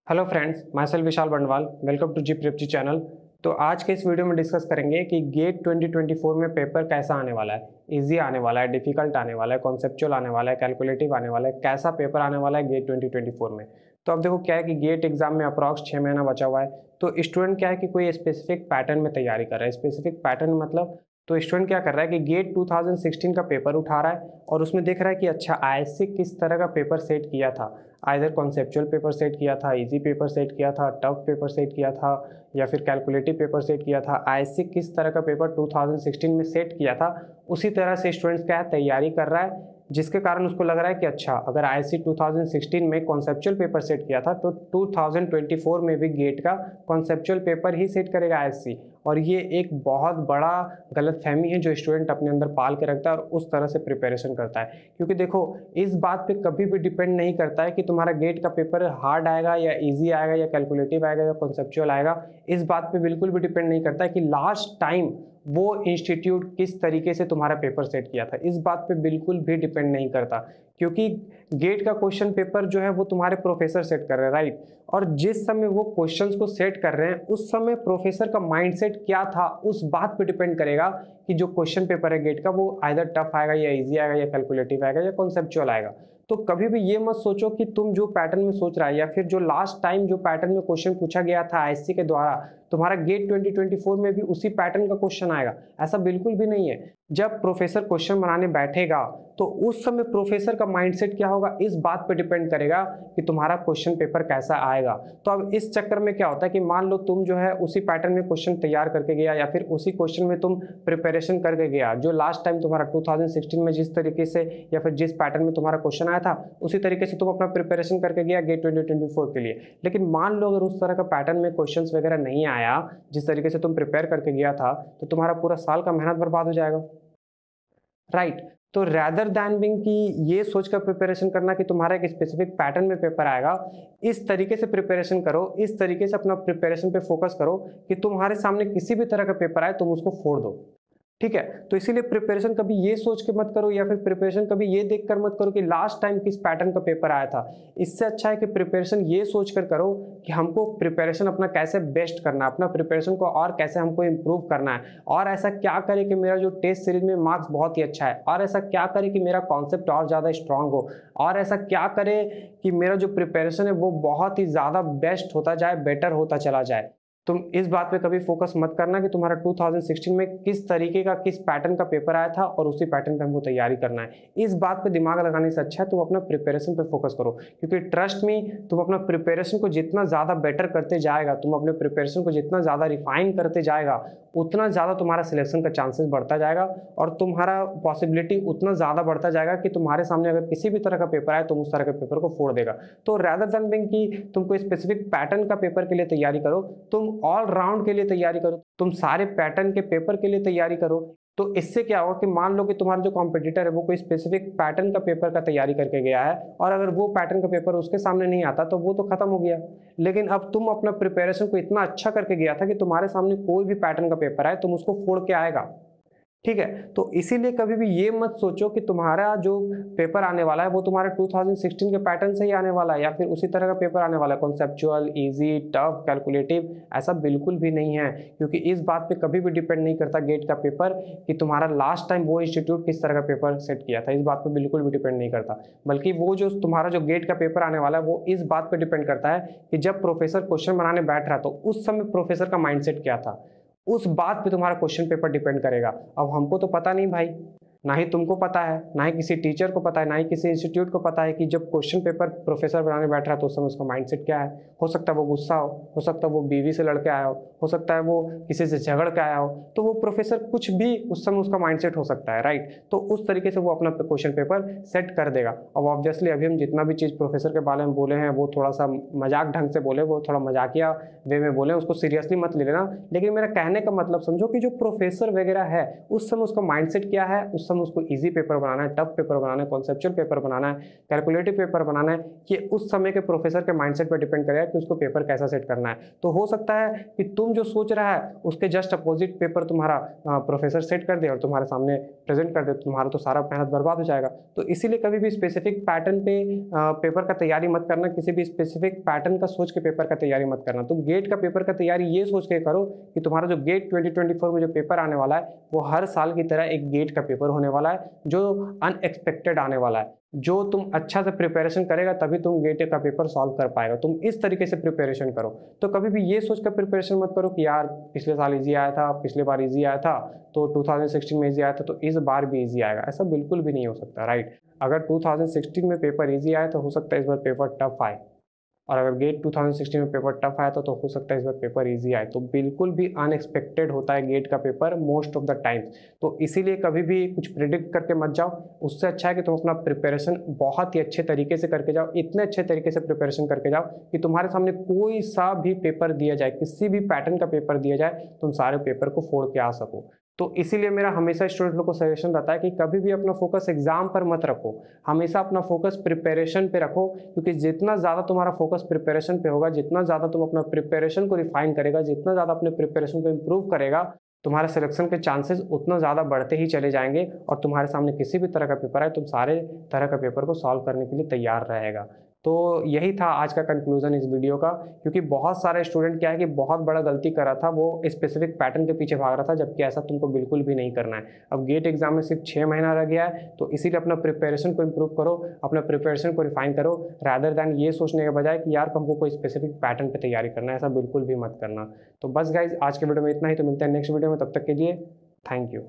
Hello friends, myself Vishal Bandwal. Welcome to G prep channel. तो आज के इस वीडियो में डिस्कस करेंगे कि गेट 2024 में पेपर कैसा आने वाला है। इजी आने वाला है, डिफिकल्ट आने वाला है, कॉन्सेप्चुअल आने वाला है, कैलकुलेटिव आने वाला है, कैसा पेपर आने वाला है गेट 2024 में। तो अब देखो क्या है कि गेट एग्जाम में अप्रॉक्स 6 महीना बचा हुआ है। तो स्टूडेंट क्या है कि कोई स्पेसिफिक पैटर्न में तैयारी कर रहा है। स्पेसिफिक पैटर्न मतलब तो स्टूडेंट क्या कर रहा है कि गेट 2016 का पेपर उठा रहा है और उसमें देख रहा है कि अच्छा आईएससी किस तरह का पेपर सेट किया था। आइदर कॉन्सेप्चुअल पेपर सेट किया था, इजी पेपर सेट किया था, टफ पेपर सेट किया था या फिर कैलकुलेटिव पेपर सेट किया था। आईएससी किस तरह का पेपर 2016 में सेट किया था, उसी तरह से स्टूडेंट्स क्या है तैयारी कर रहा है, जिसके कारण उसको लग रहा है कि अच्छा अगर आईएससी 2016 में कॉन्सेप्चुअल पेपर सेट किया था तो 2024 में भी गेट का कॉन्सेप्चुअल पेपर ही सेट करेगा आईएससी। और ये एक बहुत बड़ा गलतफहमी है जो स्टूडेंट अपने अंदर पाल के रखता है और उस तरह से प्रिपरेशन करता है। क्योंकि देखो इस बात पे कभी भी डिपेंड नहीं करता है कि तुम्हारा गेट का पेपर हार्ड आएगा या इजी आएगा या कैलकुलेटिव आएगा या कॉन्सेप्चुअल आएगा। इस बात पे बिल्कुल भी डिपेंड नहीं करता है कि लास्ट टाइम वो इंस्टीट्यूट किस तरीके से तुम्हारा पेपर सेट किया था। इस बात पे बिल्कुल भी डिपेंड नहीं करता, क्योंकि गेट का क्वेश्चन पेपर जो है वो तुम्हारे प्रोफेसर सेट कर रहे हैं, राइट। और जिस समय वो क्वेश्चंस को सेट कर रहे हैं उस समय प्रोफेसर का माइंडसेट क्या था, उस बात पे डिपेंड करेगा कि जो क्वेश्चन पेपर है गेट का वो आइदर टफ आएगा या इजी आएगा या कैलकुलेटिव आएगा या कॉन्सेप्चुअल आएगा। तो कभी भी ये मत सोचो कि तुम जो पैटर्न में सोच रहा है या फिर जो लास्ट टाइम जो पैटर्न में क्वेश्चन पूछा गया था आईएससी के द्वारा तुम्हारा गेट 2024 में भी उसी पैटर्न का क्वेश्चन आएगा, ऐसा बिल्कुल भी नहीं है। जब प्रोफेसर क्वेश्चन बनाने बैठेगा तो उस समय प्रोफेसर का माइंडसेट क्या होगा इस बात पे डिपेंड करेगा कि तुम्हारा क्वेश्चन पेपर कैसा आएगा। तो अब इस चक्कर में क्या होता है कि मान लो तुम जो है उसी पैटर्न में क्वेश्चन तैयार करके गया या फिर उसी क्वेश्चन में तुम प्रिपरेशन करके गया जो लास्ट टाइम तुम्हारा 2016 में जिस तरीके से या फिर जिस पैटर्न में तुम्हारा क्वेश्चन आया था उसी तरीके से तुम अपना प्रिपरेशन करके गया गेट 2024 के लिए। लेकिन मान लो अगर उस तरह का पैटर्न में क्वेश्चंस वगैरह नहीं आया जिस तरीके से तुम प्रिपेयर करके गया था तो तुम्हारा पूरा साल का मेहनत बर्बाद हो जाएगा, राइट। तो रैदर दैन बिंग कि ये सोचकर प्रिपरेशन करना कि तुम्हारा एक स्पेसिफिक पैटर्न में पेपर आएगा, इस तरीके से प्रिपरेशन करो, इस तरीके से अपना प्रिपरेशन पे फोकस करो कि तुम्हारे सामने किसी भी तरह का पेपर आए तुम उसको फोड़ दो, ठीक है। तो इसीलिए प्रिपरेशन कभी ये सोच के मत करो या फिर प्रिपरेशन कभी ये देखकर मत करो कि लास्ट टाइम किस पैटर्न का पेपर आया था। इससे अच्छा है कि प्रिपरेशन ये सोचकर करो कि हमको प्रिपरेशन अपना कैसे बेस्ट करना है, अपना प्रिपरेशन को और कैसे हमको इम्प्रूव करना है, और ऐसा क्या करे कि मेरा जो टेस्ट सीरीज में मार्क्स बहुत ही अच्छा है, और ऐसा क्या करे कि मेरा कॉन्सेप्ट और ज़्यादा स्ट्रांग हो, और ऐसा क्या करे कि मेरा जो प्रिपरेशन है वो बहुत ही ज़्यादा बेस्ट होता जाए, बेटर होता चला जाए। तुम इस बात पे कभी फोकस मत करना कि तुम्हारा 2016 में किस तरीके का किस पैटर्न का पेपर आया था और उसी पैटर्न पे हमको तैयारी करना है। इस बात पे दिमाग लगाने से अच्छा है तुम अपना प्रिपरेशन पे फोकस करो, क्योंकि ट्रस्ट में तुम अपना प्रिपरेशन को जितना ज़्यादा बेटर करते जाएगा, तुम अपने प्रिपरेशन को जितना ज़्यादा रिफाइन करते जाएगा उतना ज़्यादा तुम्हारा सिलेक्शन का चांसेस बढ़ता जाएगा और तुम्हारा पॉसिबिलिटी उतना ज़्यादा बढ़ता जाएगा कि तुम्हारे सामने अगर किसी भी तरह का पेपर आए तुम उस तरह के पेपर को फोड़ देगा। तो रैदर देन बिंग कि तुम कोई स्पेसिफिक पैटर्न का पेपर के लिए तैयारी करो, तुम ऑल राउंड के लिए तैयारी करो, तुम सारे पैटर्न के पेपर के लिए तैयारी करो। तो इससे क्या होगा कि मान लो कि तुम्हारा जो कॉम्पिटिटर है वो कोई स्पेसिफिक पैटर्न का पेपर का तैयारी करके गया है और अगर वो पैटर्न का पेपर उसके सामने नहीं आता तो वो तो खत्म हो गया। लेकिन अब तुम अपना प्रिपरेशन को इतना अच्छा करके गया था कि तुम्हारे सामने कोई भी पैटर्न का पेपर आए तुम उसको फोड़ के आएगा, ठीक है। तो इसीलिए कभी भी ये मत सोचो कि तुम्हारा जो पेपर आने वाला है वो तुम्हारे 2016 के पैटर्न से ही आने वाला है या फिर उसी तरह का पेपर आने वाला है, कॉन्सेप्चुअल, इजी, टफ, कैलकुलेटिव। ऐसा बिल्कुल भी नहीं है, क्योंकि इस बात पे कभी भी डिपेंड नहीं करता गेट का पेपर कि तुम्हारा लास्ट टाइम वो इंस्टीट्यूट किस तरह का पेपर सेट किया था। इस बात पे बिल्कुल भी डिपेंड नहीं करता, बल्कि वो जो तुम्हारा जो गेट का पेपर आने वाला है वो इस बात पे डिपेंड करता है कि जब प्रोफेसर क्वेश्चन बनाने बैठ रहा तो उस समय प्रोफेसर का माइंडसेट क्या था, उस बात पे तुम्हारा क्वेश्चन पेपर डिपेंड करेगा। अब हमको तो पता नहीं भाई, ना ही तुमको पता है, ना ही किसी टीचर को पता है, ना ही किसी इंस्टीट्यूट को पता है कि जब क्वेश्चन पेपर प्रोफेसर बनाने बैठ रहा है तो उस समय उसका माइंडसेट क्या है। हो सकता है वो गुस्सा हो सकता है वो बीवी से लड़के आया हो सकता है वो किसी से झगड़ के आया हो, तो वो प्रोफेसर कुछ भी उस समय उसका माइंडसेट हो सकता है, राइट। तो उस तरीके से वो अपना क्वेश्चन पेपर सेट कर देगा। अब ऑब्वियसली अभी हम जितना भी चीज़ प्रोफेसर के बारे में बोले हैं वो थोड़ा सा मजाक ढंग से बोले, वो थोड़ा मजाकिया वे में बोले, उसको सीरियसली मत ले लेना। लेकिन मेरा कहने का मतलब समझो कि जो प्रोफेसर वगैरह है उस समय उसका माइंडसेट क्या है, उस समय पसंद उसको ईजी पेपर बनाना है, टफ पेपर बनाना है, कॉन्सेप्चुअल पेपर बनाना है, कैलकुलेटिव पेपर बनाना है, ये उस समय के प्रोफेसर के माइंडसेट पर डिपेंड करेगा कि उसको पेपर कैसा सेट करना है। तो हो सकता है कि तुम जो सोच रहा है उसके जस्ट अपोजिट पेपर तुम्हारा प्रोफेसर सेट कर दे और तुम्हारे सामने प्रेजेंट कर दे, तुम्हारा तो सारा मेहनत बर्बाद हो जाएगा। तो इसीलिए कभी भी स्पेसिफिक पैटर्न पे पेपर का तैयारी मत करना, किसी भी स्पेसिफिक पैटर्न का सोच के पेपर का तैयारी मत करना। तुम गेट का पेपर का तैयारी ये सोच के करो कि तुम्हारा जो गेट 2024 में जो पेपर आने वाला है वो हर साल की तरह एक गेट का पेपर होने वाला है, जो अनएक्सपेक्टेड आने वाला है। जो तुम अच्छा से प्रिपरेशन करेगा तभी तुम गेट का पेपर सॉल्व कर पाएगा। तुम इस तरीके से प्रिपरेशन करो। तो कभी भी ये सोच कर प्रिपरेशन मत करो कि यार पिछले साल इजी आया था, पिछले बार इजी आया था, तो 2016 में इजी आया था तो इस बार भी इजी आएगा। ऐसा बिल्कुल भी नहीं हो सकता, राइट। अगर 2016 में पेपर इजी आया तो हो सकता है इस बार पेपर टफ आए, और अगर गेट 2016 में पेपर टफ आया था तो हो सकता है इस बार पेपर इजी आए। तो बिल्कुल भी अनएक्सपेक्टेड होता है गेट का paper most of the times. तो इसीलिए कभी भी कुछ प्रिडिक्ट करके मत जाओ। उससे अच्छा है कि तुम अपना प्रिपरेशन बहुत ही अच्छे तरीके से करके जाओ, इतने अच्छे तरीके से प्रिपरेशन करके जाओ कि तुम्हारे सामने कोई सा भी पेपर दिया जाए, किसी भी पैटर्न का पेपर दिया जाए, तुम सारे पेपर को फोड़ के आ सको। तो इसीलिए मेरा हमेशा स्टूडेंट लोग को सजेशन रहता है कि कभी भी अपना फोकस एग्जाम पर मत रखो, हमेशा अपना फोकस प्रिपरेशन पे रखो। क्योंकि जितना ज़्यादा तुम्हारा फोकस प्रिपरेशन पे होगा, जितना ज़्यादा तुम अपना प्रिपरेशन को रिफाइन करेगा, जितना ज़्यादा अपने प्रिपरेशन को इम्प्रूव करेगा, तुम्हारे सिलेक्शन के चांसेस उतना ज़्यादा बढ़ते ही चले जाएंगे और तुम्हारे सामने किसी भी तरह का पेपर है तुम सारे तरह का पेपर को सॉल्व करने के लिए तैयार रहेगा। तो यही था आज का कंक्लूजन इस वीडियो का। क्योंकि बहुत सारे स्टूडेंट क्या है कि बहुत बड़ा गलती कर रहा था, वो स्पेसिफिक पैटर्न के पीछे भाग रहा था, जबकि ऐसा तुमको बिल्कुल भी नहीं करना है। अब गेट एग्जाम में सिर्फ 6 महीना रह गया है, तो इसीलिए अपना प्रिपरेशन को इम्प्रूव करो, अपना प्रिपरेशन को रिफाइन करो, रादर दैन ये सोचने के बजाय कि यार हमको कोई स्पेसिफिक पैटर्न पर तैयारी करना है। ऐसा बिल्कुल भी मत करना। तो बस गाइज आज के वीडियो में इतना ही। तो मिलते हैं नेक्स्ट वीडियो में, तब तक के लिए थैंक यू।